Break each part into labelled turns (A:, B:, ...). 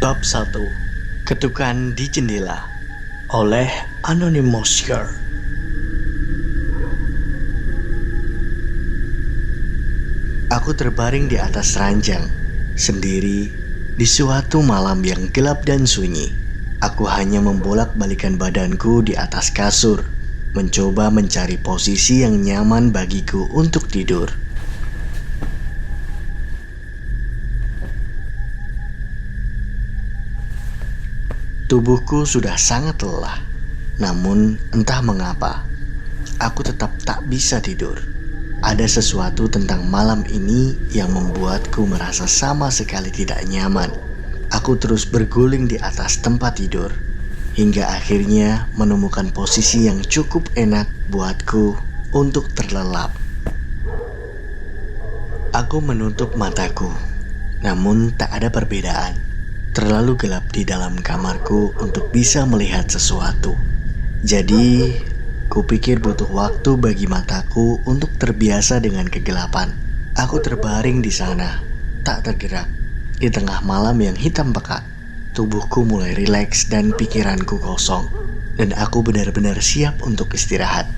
A: Bab 1. Ketukan di Jendela oleh Anonymous Girl. Aku terbaring di atas ranjang, sendiri, di suatu malam yang gelap dan sunyi. Aku hanya membolak-balikan badanku di atas kasur, mencoba mencari posisi yang nyaman bagiku untuk tidur. Tubuhku sudah sangat lelah, namun entah mengapa, aku tetap tak bisa tidur. Ada sesuatu tentang malam ini yang membuatku merasa sama sekali tidak nyaman. Aku terus berguling di atas tempat tidur, hingga akhirnya menemukan posisi yang cukup enak buatku untuk terlelap. Aku menutup mataku, namun tak ada perbedaan. Terlalu gelap di dalam kamarku untuk bisa melihat sesuatu. Jadi, kupikir butuh waktu bagi mataku untuk terbiasa dengan kegelapan. Aku terbaring di sana, tak tergerak. Di tengah malam yang hitam pekat, tubuhku mulai rileks dan pikiranku kosong. Dan aku benar-benar siap untuk istirahat.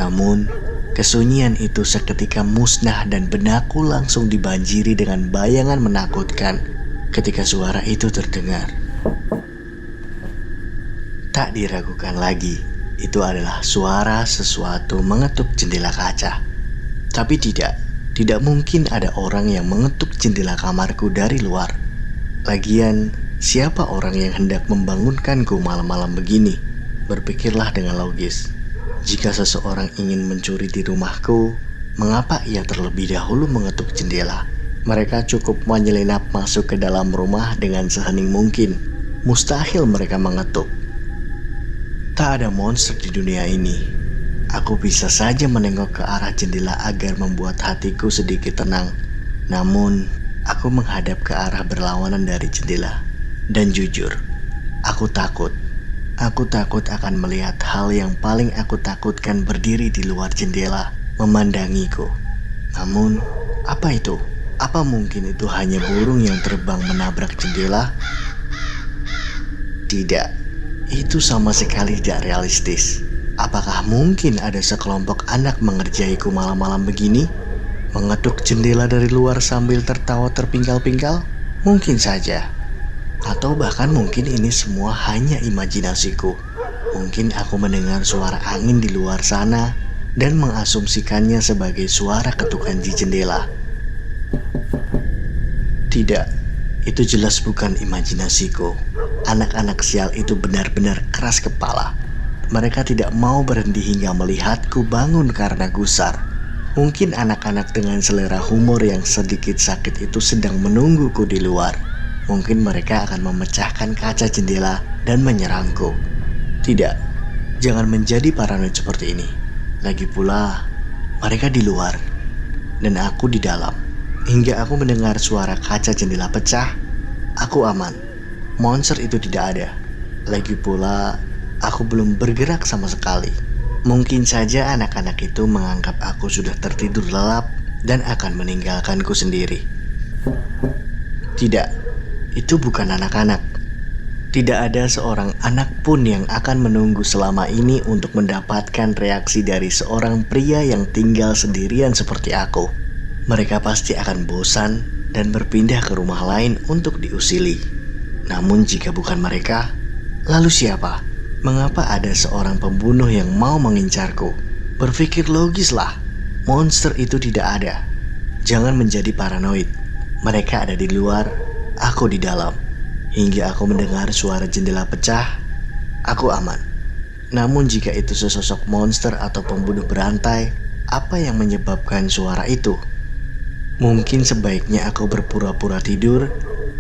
A: Namun, kesunyian itu seketika musnah dan benakku langsung dibanjiri dengan bayangan menakutkan ketika suara itu terdengar. Tak diragukan lagi, itu adalah suara sesuatu mengetuk jendela kaca. Tapi tidak mungkin ada orang yang mengetuk jendela kamarku dari luar. Lagian, siapa orang yang hendak membangunkanku malam-malam begini? Berpikirlah dengan logis. Jika seseorang ingin mencuri di rumahku, mengapa ia terlebih dahulu mengetuk jendela? Mereka cukup menyelinap masuk ke dalam rumah dengan sehening mungkin. Mustahil mereka mengetuk. Tak ada monster di dunia ini. Aku bisa saja menengok ke arah jendela agar membuat hatiku sedikit tenang. Namun, aku menghadap ke arah berlawanan dari jendela. Dan jujur, aku takut. Aku takut akan melihat hal yang paling aku takutkan berdiri di luar jendela, memandangiku. Namun, apa itu? Apa mungkin itu hanya burung yang terbang menabrak jendela? Tidak, itu sama sekali tidak realistis. Apakah mungkin ada sekelompok anak mengerjaiku malam-malam begini? Mengetuk jendela dari luar sambil tertawa terpingkal-pingkal? Mungkin saja. Atau bahkan mungkin ini semua hanya imajinasiku. Mungkin aku mendengar suara angin di luar sana dan mengasumsikannya sebagai suara ketukan di jendela. Tidak, itu jelas bukan imajinasiku. Anak-anak sial itu benar-benar keras kepala. Mereka tidak mau berhenti hingga melihatku bangun karena gusar. Mungkin anak-anak dengan selera humor yang sedikit sakit itu sedang menungguku di luar. Mungkin mereka akan memecahkan kaca jendela dan menyerangku. Tidak, jangan menjadi paranoid seperti ini. Lagi pula, mereka di luar dan aku di dalam. Hingga aku mendengar suara kaca jendela pecah, aku aman. Monster itu tidak ada. Lagi pula, aku belum bergerak sama sekali. Mungkin saja anak-anak itu menganggap aku sudah tertidur lelap dan akan meninggalkanku sendiri. Tidak. Itu bukan anak-anak. Tidak ada seorang anak pun yang akan menunggu selama ini untuk mendapatkan reaksi dari seorang pria yang tinggal sendirian seperti aku. Mereka pasti akan bosan dan berpindah ke rumah lain untuk diusili. Namun jika bukan mereka, lalu siapa? Mengapa ada seorang pembunuh yang mau mengincarku? Berpikir logislah, monster itu tidak ada. Jangan menjadi paranoid. Mereka ada di luar, aku di dalam. Hingga aku mendengar suara jendela pecah, aku aman. Namun jika itu sesosok monster atau pembunuh berantai, apa yang menyebabkan suara itu? Mungkin sebaiknya aku berpura-pura tidur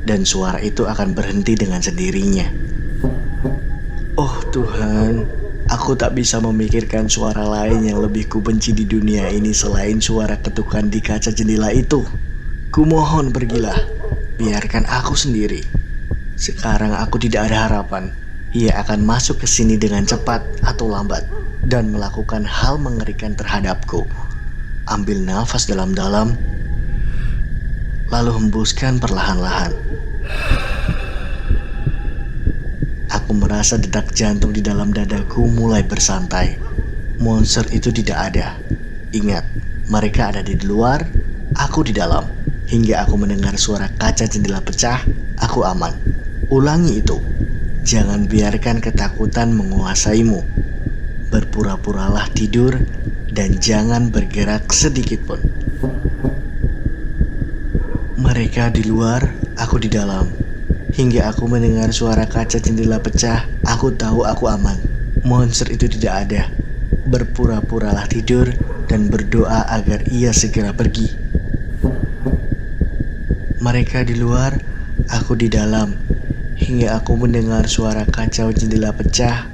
A: dan suara itu akan berhenti dengan sendirinya. Oh Tuhan, aku tak bisa memikirkan suara lain yang lebih kubenci di dunia ini selain suara ketukan di kaca jendela itu. Kumohon pergilah. Biarkan aku sendiri. Sekarang aku tidak ada harapan. Ia akan masuk ke sini dengan cepat atau lambat dan melakukan hal mengerikan terhadapku. Ambil nafas dalam-dalam. lalu hembuskan perlahan-lahan. Aku merasa detak jantung di dalam dadaku mulai bersantai. Monster itu tidak ada. Ingat, mereka ada di luar, aku di dalam. Hingga aku mendengar suara kaca jendela pecah, aku aman. Ulangi itu. Jangan biarkan ketakutan menguasaimu. Berpura-puralah tidur dan jangan bergerak sedikit pun. Mereka di luar, aku di dalam. Hingga aku mendengar suara kaca jendela pecah, aku tahu aku aman. Monster itu tidak ada. Berpura-puralah tidur dan berdoa agar ia segera pergi. Mereka di luar, aku di dalam. Hingga aku mendengar suara kaca jendela pecah,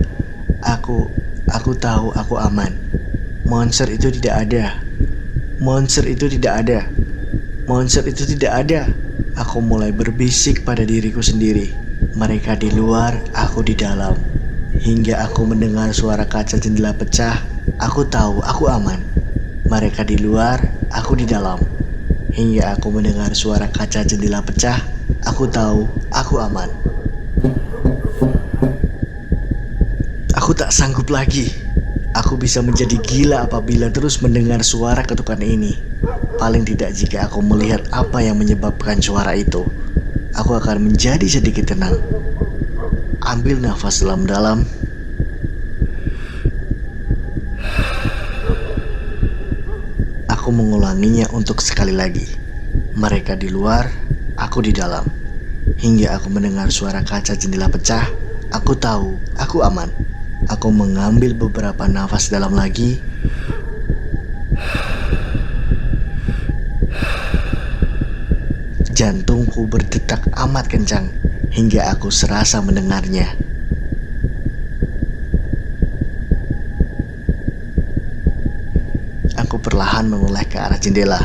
A: aku tahu aku aman. Monster itu tidak ada. Monster itu tidak ada. Monster itu tidak ada. Aku mulai berbisik pada diriku sendiri. Mereka di luar, aku di dalam. Hingga aku mendengar suara kaca jendela pecah, aku tahu aku aman. Mereka di luar, aku di dalam. Hingga aku mendengar suara kaca jendela pecah, aku tahu aku aman. Aku tak sanggup lagi. Aku bisa menjadi gila apabila terus mendengar suara ketukan ini. Paling tidak jika aku melihat apa yang menyebabkan suara itu, aku akan menjadi sedikit tenang. Ambil nafas dalam-dalam. Aku mengulanginya untuk sekali lagi. Mereka di luar, aku di dalam. Hingga aku mendengar suara kaca jendela pecah, aku tahu aku aman. Aku mengambil beberapa nafas dalam lagi. Jantungku berdetak amat kencang hingga aku serasa mendengarnya. Aku perlahan menoleh ke arah jendela.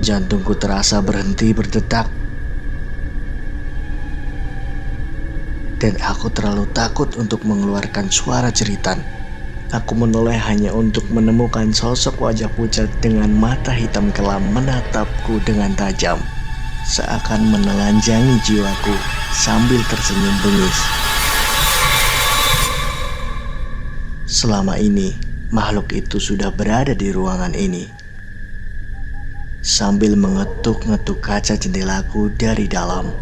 A: Jantungku terasa berhenti berdetak. Dan aku terlalu takut untuk mengeluarkan suara jeritan. Aku menoleh hanya untuk menemukan sosok wajah pucat dengan mata hitam kelam menatapku dengan tajam, seakan menelanjangi jiwaku sambil tersenyum bengis. Selama ini, makhluk itu sudah berada di ruangan ini. Sambil mengetuk-ngetuk kaca jendelaku dari dalam.